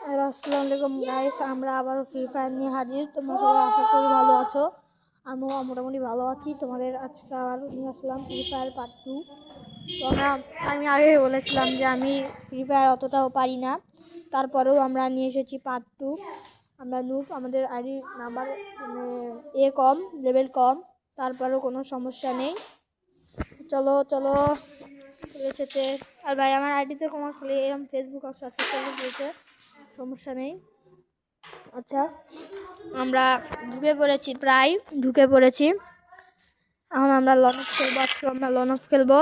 আসসালামু আলাইকুম গাইস, আমরা আবার ফ্রি ফায়ার নিয়ে হাজির। তোমরা সবাই আশা করি ভালো আছো। আমিও মোটামুটি ভালো আছি। তোমাদের আজকে আবার নিয়ে আসলাম ফ্রি ফায়ার পার্ট 2। তো আমি আগে বলেছিলাম যে আমি ফ্রি ফায়ার অতটাও পারি না, তারপরেও আমরা নিয়ে এসেছি পার্ট 2। আমরা নুব, আমাদের আইডি নাম্বার কম, লেভেল কম, তারপরেও কোনো সমস্যা নেই। চলো চলো এসেছে। আর ভাই আমার আইডিতে কোনো এরকম ফেসবুক আছে, হয়েছে, সমস্যা নেই। আচ্ছা, আমরা প্রায় ঢুকে পড়েছি। এখন আমরা লন অফ খেলবো। আজকে আমরা লন অফ খেলবো।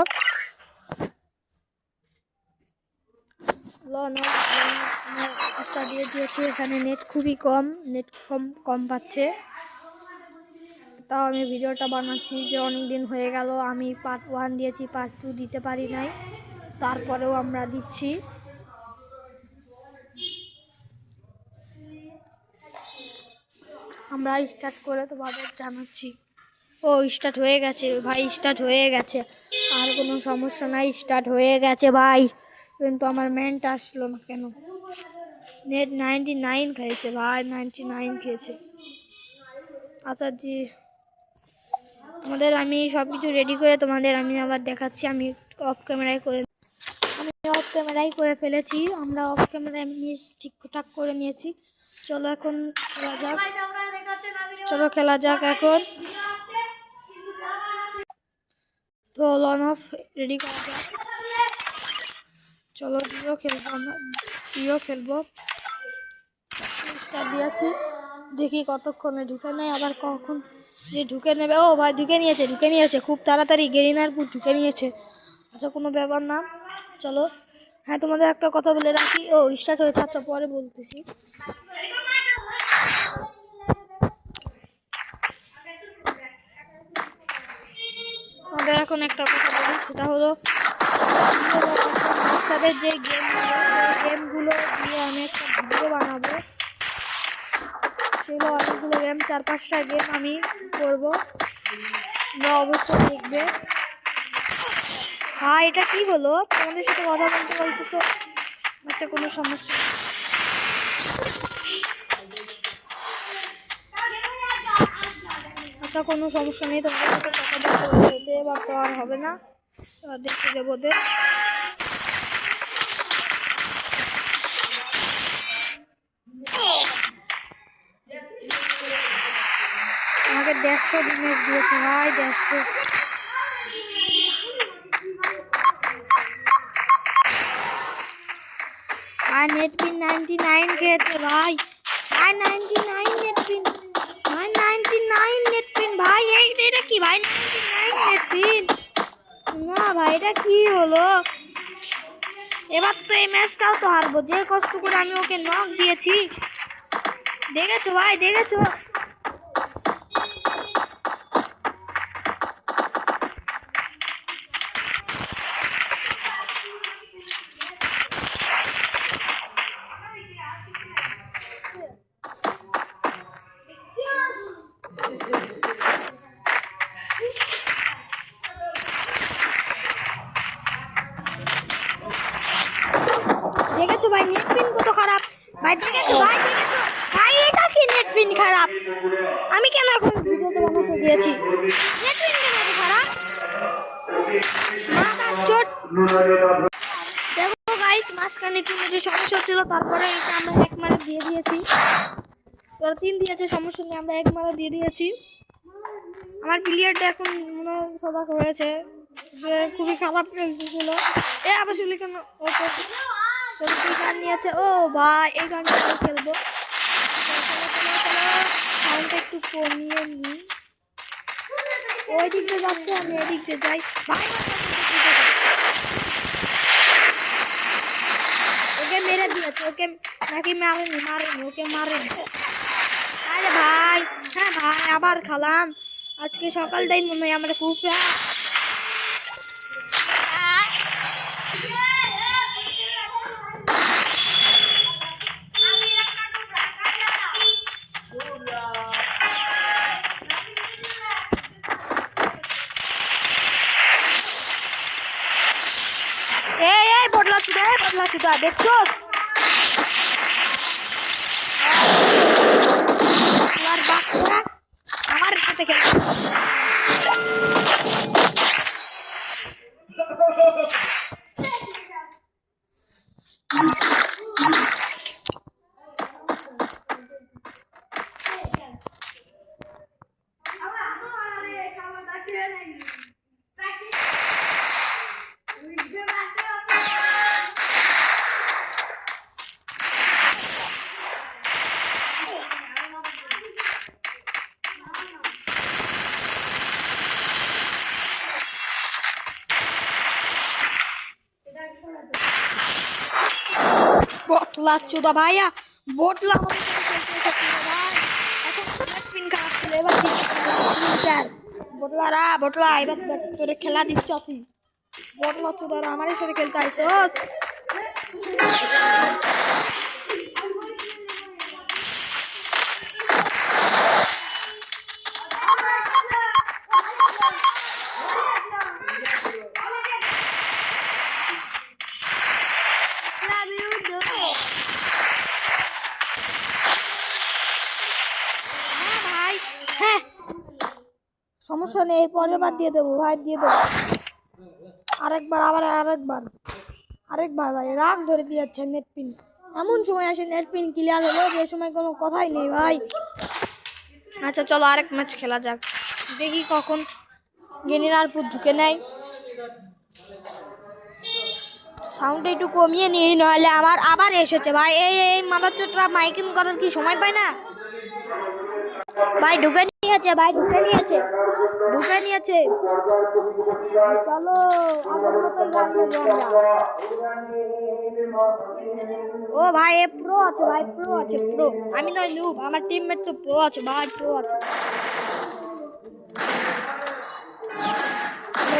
লন অফ একটা দিয়ে দিয়েছি। এখানে নেট খুবই কম, নেট কম পাচ্ছে। তাও আমি ভিডিওটা বানাচ্ছি যে অনেক দিন হয়ে গেল আমি পার্ট 1 দিয়েছি, পার্ট 2 দিতে পারি নাই, তারপরেও আমরা দিচ্ছি। আমরা স্টার্ট করে তোমাদের জানাচ্ছি। ও স্টার্ট হয়ে গেছে ভাই, স্টার্ট হয়ে গেছে, আর কোনো সমস্যা নাই, স্টার্ট হয়ে গেছে ভাই। কিন্তু আমার মেনটা আসলো না কেন? নেট 99 খেয়েছে ভাই, 99 খেয়েছে। আচ্ছা জি, আমি সব কিছু রেডি করে তোমাদের আমি আবার দেখাচ্ছি। আমি অফ ক্যামেরায় করে ফেলেছি। আমরা অফ ক্যামেরায় ঠিকঠাক করে নিয়েছি। চলো এখন খেলা যাক এখন। তো লন অফ রেডি করা যাক। চলো ডিও খেলবো দিয়েছি। দেখি কতক্ষণে ঢুকে নেয়, আবার কখন যে ঢুকে নেবে। ও ভাই ঢুকে নিয়েছে খুব তাড়াতাড়ি। গেরিনারপুর ঢুকে নিয়েছে। আচ্ছা, কোনো ব্যাপার না। চলো, হ্যাঁ তোমাদের একটা কথা বলে রাখি। ও স্টার্ট হয়েছে, আচ্ছা পরে বলতেছি। আমাদের এখন একটা কথা বলি, সেটা হলো বাচ্চাদের যে গেমগুলো দিয়ে আমি একটা ভিডিও বানাবো। সেগুলো অনেকগুলো গেম, 4-5টা গেম আমি করবো, তোমরা অবশ্যই দেখবে। হ্যাঁ, এটা কি হলো? তোমাদের সাথে কথা বলতে তো আচ্ছা, কোনো সমস্যা কোনো সমস্যা নেই। তোমাদের সাথে কথা বলতে হয়েছে, এবার তো আর হবে না। দেখতে দেবো ওদের। আমাকে 150 ডিমেজ দিয়েছে ভাই, 150। ভাই নেটপিন 99 খেয়েছে ভাই, 99 নেটপিন ভাই, 99 নেটপিন ভাই। এটা কি ভাই, 99 নেটপিন? না ভাই, এটা কি হলো? এবার তো এই ম্যাচটাও তো হারবো, যে কষ্ট করে আমি ওকে নক দিয়েছি। দেখেছো ভাই, দেখেছো? দেখেছো ভাই নেটপিন কত খারাপ ভাই, দেখেছো ভাই, ভাই এটা কি নেটপিন খারাপ? আমি কেন এখন ভিডিওতে বানাতে দিয়েছি? নেটপিন কেন এত খারাপ? দেখো গাইস, মাঝখানে একটু যে সমস্যা ছিল, তারপরে এটা আমরা এক মারে দিয়ে দিয়েছি। তোরা 3 দিয়েছে, সমস্যা নেই, আমরা এক মারে দিয়ে দিয়েছি। আমার প্লেয়ারটা এখন মনে হয় সবাক হয়েছে যে খুবই খারাপ খেলতেছিল। আবার শুনলি কেন? ও তো গান নিয়েছে। ও ভাই, এই গানটা খেলবো। সাউন্ডটা একটু কমিয়ে নিই। ওই দিক দিয়ে যাচ্ছে, আমি এদিক দিয়ে যাই ভাই। ওকে মেরে দিয়েছে, ওকে নাকি মারেনি, ওকে মারেনি। আরে ভাই, হ্যাঁ ভাই, আবার খালাম। আজকে সকালটাই মনে হয় আমরা খুব বদলাচ্ছি দেখছো? বাচ্চারা আমার সাথে খেলে। বটলা চোদা ভাইয়া, বটলা আমাদের স্পিন খারাপ ছিল, এবার বটলা এবার তোরে খেলা দিচ্ছি। বটলা চোদারা আমার সাথে খেলতে আইতোস। সমস্যা নেই, পরের বার দিয়ে দেবো ভাই, দিয়ে দেবো আরেকবার, আবার আরেকবার ভাই। রাগ ধরে দিয়েছে নেট পিন, এমন সময় আসে নেট পিন ক্লিয়ার হলো যে সময় কোনো কথাই নেই ভাই। আচ্ছা চলো আরেক ম্যাচ খেলা যাক, দেখি কখন গেনিরারপুর ঢুকে নেয়। সাউন্ডটা একটু কমিয়ে নিই, নইলে আমার আবার এসেছে ভাই। এই মাদারচোদরা মাইকিং করার কি সময় পায় না ভাই। ঢুকে নিয়েছে ভাই, ঢুকে নিয়েছে। চলো আগের মতোই গান দেবো আমরা। ও ভাই এ প্রো আছে ভাই, প্রো আছে, প্রো। আমি নয় নুব, আমার টিমমেট তো প্রো আছে ভাই, প্রো আছে।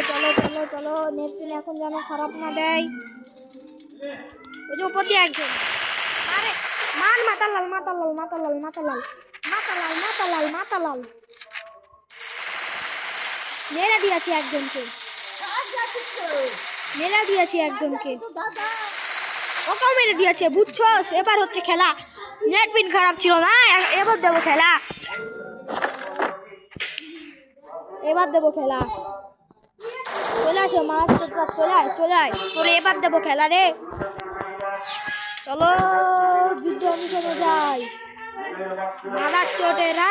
চলো চলো চলো, নেট পিন এখন যেন খারাপ না দেয়। ওই যে উপর দিয়ে একজন, আরে মান মাতালাল মাতালাল মাতালাল মাতালাল মাতালাল মাতালাল মাতালাল মেরে দিয়েছি একজনকে, ওকেও মেরে দিয়েছে, বুঝছো? এবার হচ্ছে খেলা। নেট পিন খারাপ ছিল না, এবার দেবো খেলা, চলে আসো মাদারচোদরা, চলে আয় তোরে এবার দেবো খেলা রে। চলো যুদ্ধ অনুসরণে যাই মাদারচোদেরা,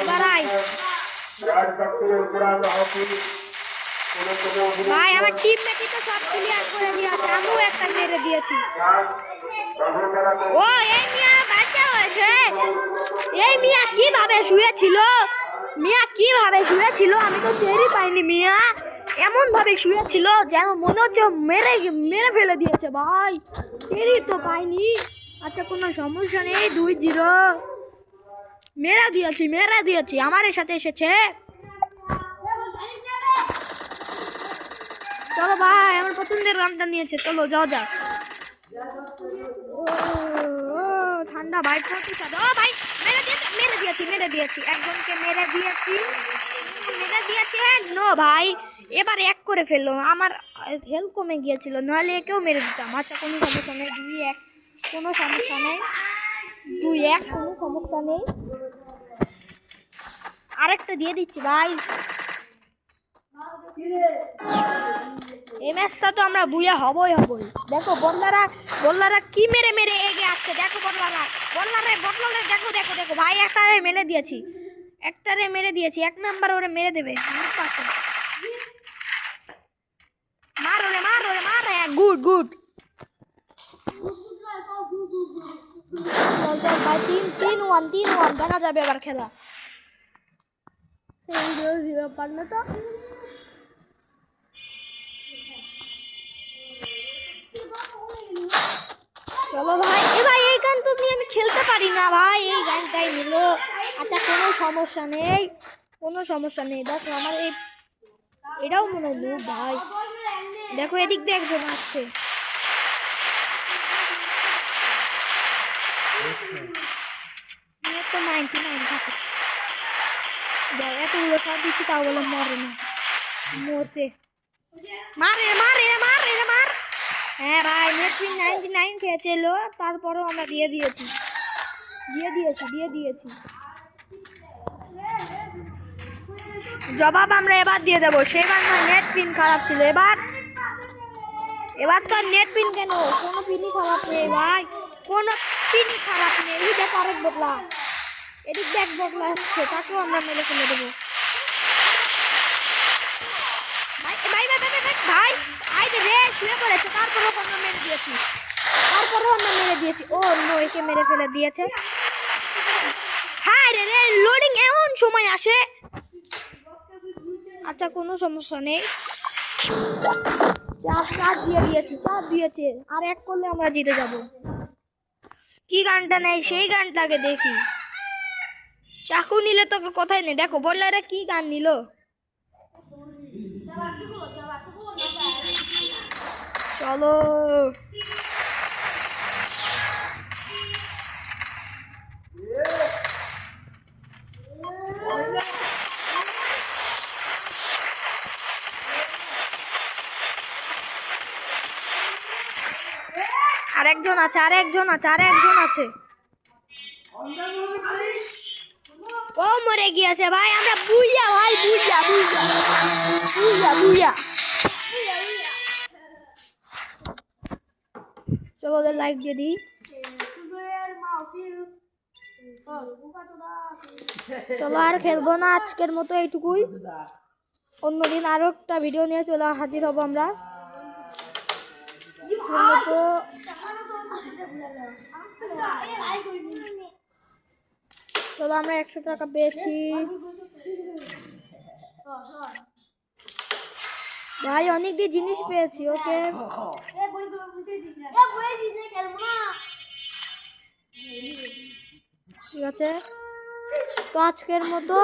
এবার আয় ভাই। আমার টিমমেটই তো সব ক্লিয়ার করে দিয়েছে, আমিও একটা মেরে দিয়েছি। ও এই মিয়া বাচ্চা হয়েছে, এই মিয়া কিভাবে শুয়েছিল, আমি তো টেরই পাইনি। মিয়া এমন ভাবে শুয়েছিল যেন মনে হচ্ছে মেরে ফেলে দিয়েছে ভাই, টেরই তো পাইনি। আচ্ছা কোনো সমস্যা নেই, 2-0 মেরে দিয়েছি, আমার সাথে এসেছে। চলো ভাই, আমার পছন্দের রানটা নিয়েছে, চলো যাও যাক। ঠান্ডা ভাই, ও ভাই মেরে দিয়েছি একজনকে, মেরে দিয়েছি নো ভাই। এবার এক করে ফেললো, আমার হেলথ কমে গিয়েছিল, নাহলে একেও মেরে দিতাম। আচ্ছা কোনো সমস্যা নেই, 2-1 কোনো সমস্যা নেই, 2-1 কোনো সমস্যা নেই। আরেকটা দিয়ে দিচ্ছি ভাই। এই ম্যাচটা তো আমরা বুয়া হবই। দেখো বললারা কি মেরে এগিয়ে আসছে, দেখো বললারা দেখো ভাই। একটারে মেরে দিয়েছি, 1 নাম্বার ওরে মেরে দেবে। মার ওরে মার, গুড চল ভাই, 3-1 দেখা যাবে এবার খেলা। পারলে তো চলো ভাই। ভাই এই গান তো নিয়ে আমি খেলতে পারি না ভাই, এই গানটাই নিল। আচ্ছা কোনো সমস্যা নেই, দেখো আমার এটাও মনে হলো ভাই। দেখো এদিক দিয়ে একজন আসছে, তো 99 আছে। এতগুলো সব দিচ্ছি, তাও বলে মরছে। মার। হ্যাঁ ভাই, নেট পিন 99 খেয়েছিল, তারপরেও আমরা দিয়ে দিয়েছি। জবাব আমরা এবার দিয়ে দেবো। সেবার নয়, নেট পিন খারাপ ছিল। এবার তো নেট পিন কেন, কোনো পিনই খারাপ নেই ভাই, কোনো পিনই খারাপ নেই। এই দেখ আরেক বদলা, এদিক দেখ বদলা আসছে, তাকেও আমরা মেরে ফেলে দেবো। ভাই ভাই ভাই ভাই ভাই ভাই আইতে রে, শুয়ে পড়েছে, তারপরেও আমরা মেরে দিয়েছি। ও নো, একে মেরে ফেলে দিয়েছে। হ্যাঁ রে রে, লোডিং এমন সময় আসে। আচ্ছা কোনো সমস্যা নেই, চার দিয়েছে, আর এক করলে আমরা জিতে যাব। কি গানটা নেই সেই গানটাকে দেখি। চাকু নিলে তো কোথায় নেই, দেখো বললে কি গান নিল। চলো আরেকজন আছে। ও মরে গিয়েছে ভাই, আমরা বুইয়া ভাই, বুইয়া। চলো ওদের লাইক দিয়ে দিই। চলো আর খেলবো না, আজকের মতো এইটুকুই। অন্যদিন আরো একটা ভিডিও নিয়ে চলে হাজির হব আমরা। চলো আমরা 100 টাকা পেয়েছি ভাই, অনেকদিন জিনিস পেয়েছি। ওকে ঠিক আছে, তো আজকের মতো